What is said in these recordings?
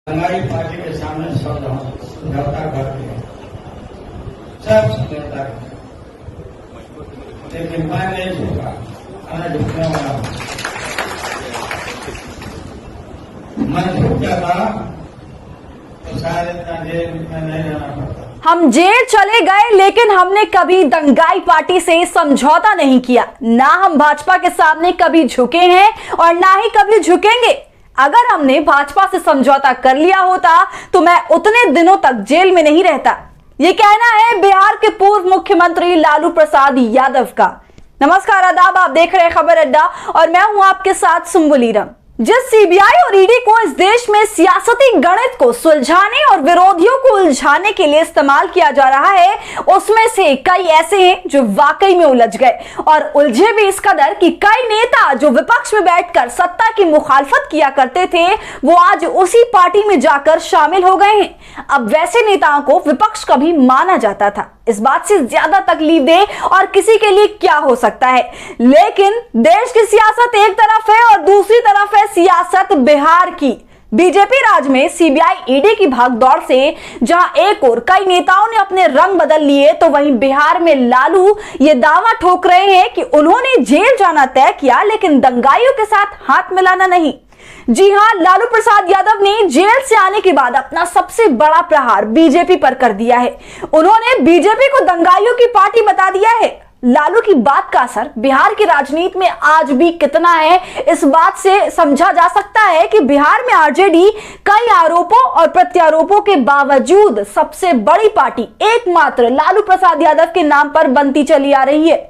हमारी पार्टी के सामने समझौता करते हैं, सब समझौता करते, लेकिन मैं नहीं झुका, मैं झुकने वाला हूं। मैं झुक जाता तो शायद इतना जेल में नहीं रहना पड़ता। हम जेल चले गए, लेकिन हमने कभी दंगाई पार्टी से समझौता नहीं किया। ना हम भाजपा के सामने कभी झुके हैं और ना ही कभी झुकेंगे। अगर हमने भाजपा से समझौता कर लिया होता तो मैं उतने दिनों तक जेल में नहीं रहता। ये कहना है बिहार के पूर्व मुख्यमंत्री लालू प्रसाद यादव का। नमस्कार, आदाब, आप देख रहे हैं खबर अड्डा और मैं हूं आपके साथ सुम्बुलीरम। जिस सीबीआई और ईडी को इस देश में सियासती गणित को सुलझाने और विरोधियों को उलझाने के लिए इस्तेमाल किया जा रहा है, उसमें से कई ऐसे हैं जो वाकई में उलझ गए और उलझे भी इस कदर कि कई नेता जो विपक्ष में बैठकर सत्ता की मुखालफत किया करते थे, वो आज उसी पार्टी में जाकर शामिल हो गए हैं। अब वैसे नेताओं को विपक्ष कभी माना जाता था। इस बात से ज्यादा तकलीफ दे और किसी के लिए क्या हो सकता है। लेकिन देश की सियासत एक तरफ है और दूसरी तरफ है सियासत बिहार की। बीजेपी राज में सीबीआई ईडी की भागदौड़ से जहां एक और कई नेताओं ने अपने रंग बदल लिए, तो वहीं बिहार में लालू ये दावा ठोक रहे हैं कि उन्होंने जेल जाना तय किया, लेकिन दंगाइयों के साथ हाथ मिलाना नहीं। जी हां, लालू प्रसाद यादव ने जेल से आने के बाद अपना सबसे बड़ा प्रहार बीजेपी पर कर दिया है। उन्होंने बीजेपी को दंगाइयों की पार्टी बता दिया है। लालू की बात का असर बिहार की राजनीति में आज भी कितना है, इस बात से समझा जा सकता है कि बिहार में आरजेडी कई आरोपों और प्रत्यारोपों के बावजूद सबसे बड़ी पार्टी एकमात्र लालू प्रसाद यादव के नाम पर बनती चली आ रही है।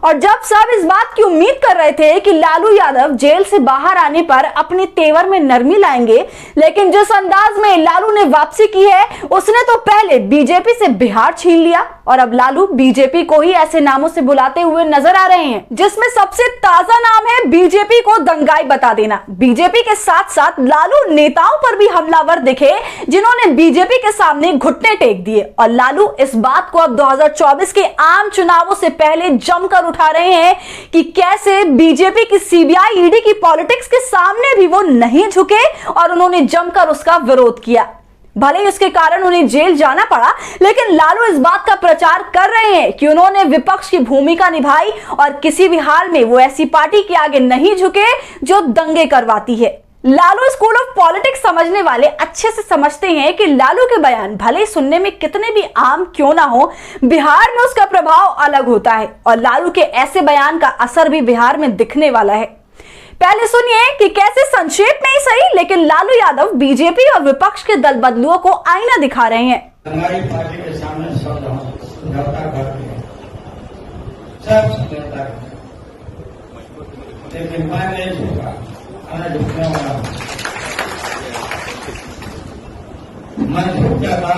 और जब सब इस बात की उम्मीद कर रहे थे कि लालू यादव जेल से बाहर आने पर अपने तेवर में नरमी लाएंगे, लेकिन जिस अंदाज में लालू ने वापसी की है, उसने तो पहले बीजेपी से बिहार छीन लिया और अब लालू बीजेपी को ही ऐसे नामों से बुलाते हुए नजर आ रहे हैं, जिसमें सबसे ताजा नाम है बीजेपी को दंगाई बता देना। बीजेपी के साथ साथ लालू नेताओं पर भी हमलावर दिखे, जिन्होंने बीजेपी के सामने घुटने टेक दिए। और लालू इस बात को अब 2024 के आम चुनावों से पहले जमकर उठा रहे हैं कि कैसे बीजेपी की सीबीआई ईडी की पॉलिटिक्स के सामने भी वो नहीं झुके और उन्होंने जमकर उसका विरोध किया। भले ही उसके कारण उन्हें जेल जाना पड़ा, लेकिन लालू इस बात का प्रचार कर रहे हैं कि उन्होंने विपक्ष की भूमिका निभाई और किसी भी हाल में वो ऐसी पार्टी के आगे नहीं झुके जो दंगे करवाती है। लालू स्कूल ऑफ पॉलिटिक्स समझने वाले अच्छे से समझते हैं कि लालू के बयान भले सुनने में कितने भी आम क्यों ना हो, बिहार में उसका प्रभाव अलग होता है और लालू के ऐसे बयान का असर भी बिहार में दिखने वाला है। पहले सुनिए कि कैसे संक्षेप में ही सही, लेकिन लालू यादव बीजेपी और विपक्ष के दल बदलुओं को आईना दिखा रहे हैं। हमारी पार्टी के सामने समझौता करते हैं, सब समझौता करते, लेकिन मैं नहीं झुका, मैं झुकने वाला हूं। मैं झुक जाता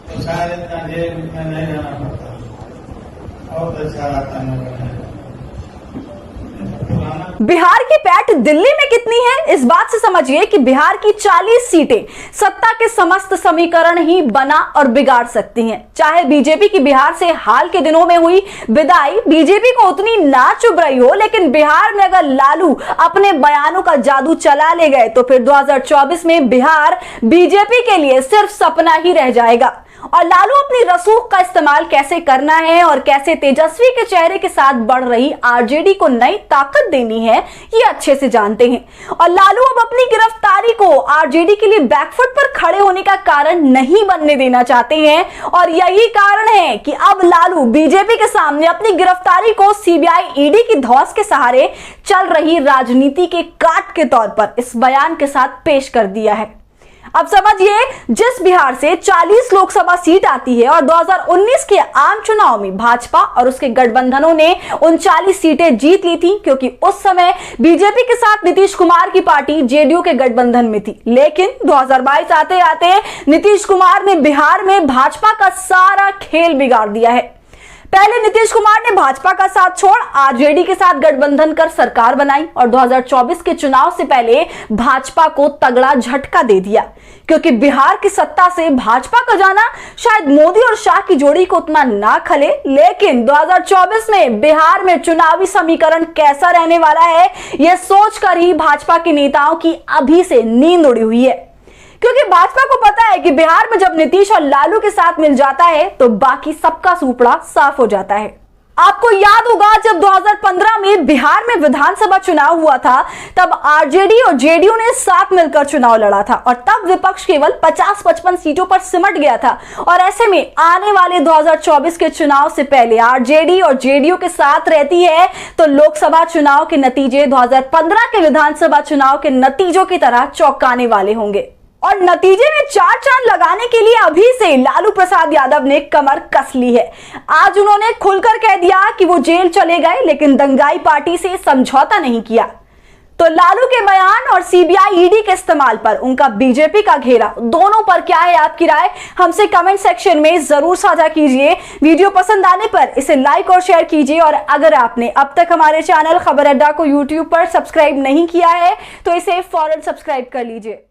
तो शायद इतना जेल में नहीं रहना पड़ता और अच्छा आता नहीं। बिहार की पैठ दिल्ली में कितनी है, इस बात से समझिए कि बिहार की 40 सीटें सत्ता के समस्त समीकरण ही बना और बिगाड़ सकती हैं। चाहे बीजेपी की बिहार से हाल के दिनों में हुई विदाई बीजेपी को उतनी ना चुभ रही हो, लेकिन बिहार में अगर लालू अपने बयानों का जादू चला ले गए तो फिर 2024 में बिहार बीजेपी के लिए सिर्फ सपना ही रह जाएगा। और लालू अपनी रसूख का इस्तेमाल कैसे करना है और कैसे तेजस्वी के चेहरे के साथ बढ़ रही आरजेडी को नई ताकत देनी है, ये अच्छे से जानते हैं। और लालू अब अपनी गिरफ्तारी को आरजेडी के लिए बैकफुट पर खड़े होने का कारण नहीं बनने देना चाहते हैं और यही कारण है कि अब लालू बीजेपी के सामने अपनी गिरफ्तारी को सीबीआई ईडी की धौंस के सहारे चल रही राजनीति के काट के तौर पर इस बयान के साथ पेश कर दिया है। अब समझिए, जिस बिहार से 40 लोकसभा सीट आती है और 2019 के आम चुनाव में भाजपा और उसके गठबंधनों ने उन 40 सीटें जीत ली थी, क्योंकि उस समय बीजेपी के साथ नीतीश कुमार की पार्टी जेडीयू के गठबंधन में थी। लेकिन 2022 आते आते नीतीश कुमार ने बिहार में भाजपा का सारा खेल बिगाड़ दिया है। पहले नीतीश कुमार ने भाजपा का साथ छोड़ आरजेडी के साथ गठबंधन कर सरकार बनाई और 2024 के चुनाव से पहले भाजपा को तगड़ा झटका दे दिया, क्योंकि बिहार की सत्ता से भाजपा का जाना शायद मोदी और शाह की जोड़ी को उतना ना खले, लेकिन 2024 में बिहार में चुनावी समीकरण कैसा रहने वाला है, यह सोचकर ही भाजपा के नेताओं की अभी से नींद उड़ी हुई है। क्योंकि भाजपा को पता है कि बिहार में जब नीतीश और लालू के साथ मिल जाता है तो बाकी सबका सूपड़ा साफ हो जाता है। आपको याद होगा जब 2015 में बिहार में विधानसभा चुनाव हुआ था, तब आरजेडी और जेडीयू ने साथ मिलकर चुनाव लड़ा था और तब विपक्ष केवल 50-55 सीटों पर सिमट गया था। और ऐसे में आने वाले 2024 के चुनाव से पहले आरजेडी और जेडीयू के साथ रहती है तो लोकसभा चुनाव के नतीजे 2015 के विधानसभा चुनाव के नतीजों की तरह चौंकाने वाले होंगे। और नतीजे में चार चांद लगाने के लिए अभी से लालू प्रसाद यादव ने कमर कस ली है। आज उन्होंने खुलकर कह दिया कि वो जेल चले गए लेकिन दंगाई पार्टी से समझौता नहीं किया। तो लालू के बयान और सीबीआई ईडी के इस्तेमाल पर उनका बीजेपी का घेरा, दोनों पर क्या है आपकी राय? हमसे कमेंट सेक्शन में जरूर साझा कीजिए। वीडियो पसंद आने पर इसे लाइक और शेयर कीजिए और अगर आपने अब तक हमारे चैनल खबर अड्डा को यूट्यूब पर सब्सक्राइब नहीं किया है तो इसे फौरन सब्सक्राइब कर लीजिए।